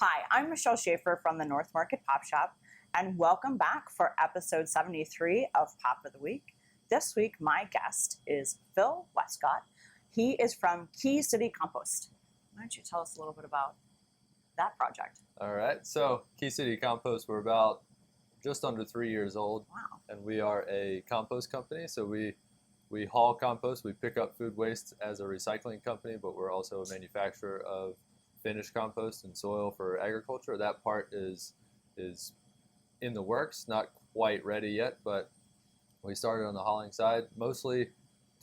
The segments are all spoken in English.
Hi, I'm Michelle Schaefer from the North Market Pop Shop, and welcome back for episode 73 of Pop of the Week. This week, my guest is Phil Westcott. He is from Sioux City Compost. Why don't you tell us a little bit about that project? All right, so Sioux City Compost, we're about just under 3 years old. Wow. And we are a compost company, so we haul compost, we pick up food waste as a recycling company, but we're also a manufacturer of finished compost and soil for agriculture. That part is in the works, not quite ready yet, but we started on the hauling side, mostly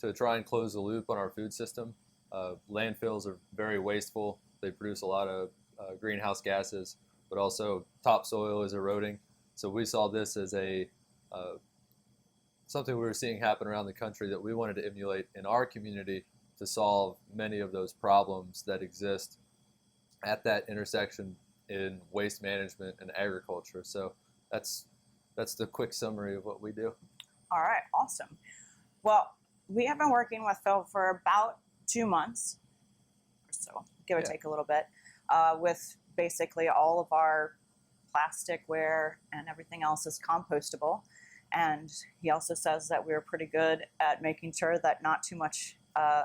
to try and close the loop on our food system. Landfills are very wasteful. They produce a lot of greenhouse gases, but also topsoil is eroding. So we saw this as a something we were seeing happen around the country that we wanted to emulate in our community to solve many of those problems that exist at that intersection in waste management and agriculture. So that's the quick summary of what we do. All right, awesome. Well, we have been working with Phil for about 2 months or so, give or take a little bit, with basically all of our plasticware and everything else is compostable. And he also says that we're pretty good at making sure that not too much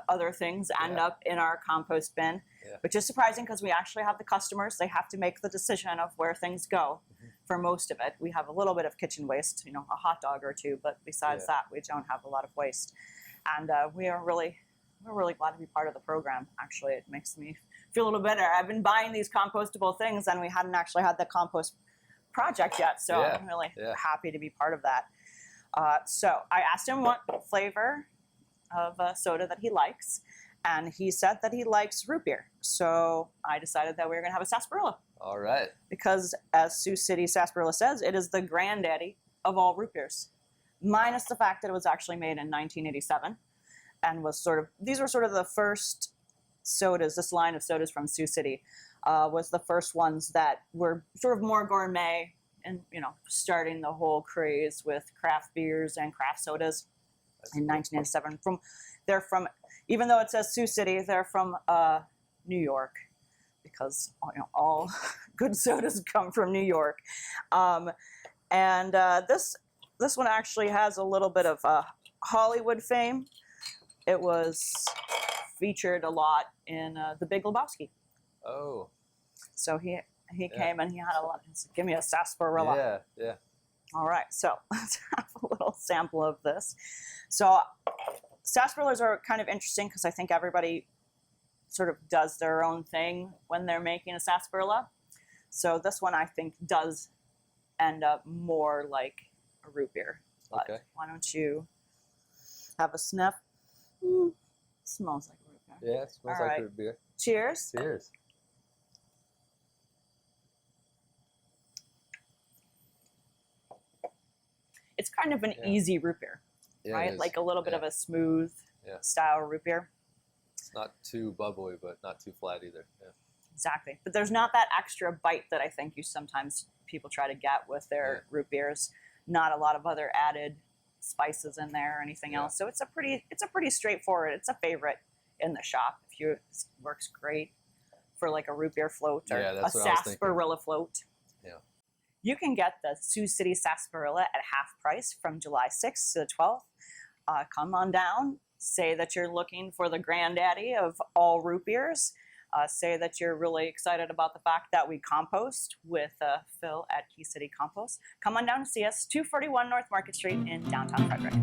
other things end up in our compost bin, which is surprising because we actually have the customers. They have to make the decision of where things go for most of it. We have a little bit of kitchen waste, a hot dog or two, but besides that, we don't have a lot of waste. And we're really glad to be part of the program. Actually, it makes me feel a little better. I've been buying these compostable things and we hadn't actually had the compost project yet, so I'm really happy to be part of that. So I asked him what flavor of soda that he likes, and he said that he likes root beer. So I decided that we were going to have a sarsaparilla. All right. Because as Sioux City Sarsaparilla says, it is the granddaddy of all root beers, minus the fact that it was actually made in 1987, and these were sort of the first sodas. This line of sodas from Sioux City was the first ones that were sort of more gourmet and, starting the whole craze with craft beers and craft sodas in 1987. They're from, even though it says Sioux City, they're from New York, because all good sodas come from New York. And this one actually has a little bit of Hollywood fame. It was featured a lot in The Big Lebowski. Oh. So he came and he had a lot. He said, "Give me a sarsaparilla." Yeah. All right, so let's have a little sample of this. So sarsaparillas are kind of interesting because I think everybody sort of does their own thing when they're making a sarsaparilla. So this one I think does end up more like a root beer. But why don't you have a sniff? Smells like root beer. Yeah, it smells like root beer. Cheers. Cheers. It's kind of an easy root beer, right? Like a little bit of a smooth style root beer. It's not too bubbly, but not too flat either. Yeah. Exactly. But there's not that extra bite that I think sometimes people try to get with their root beers. Not a lot of other added spices in there or anything else. So it's a pretty straightforward. It's a favorite in the shop. It works great for like a root beer float or a sarsaparilla float. Yeah. You can get the Sioux City Sarsaparilla at half price from July 6th to the 12th. Come on down. Say that you're looking for the granddaddy of all root beers. Say that you're really excited about the fact that we compost with Phil at Sioux City Compost. Come on down and see us, 241 North Market Street in downtown Frederick.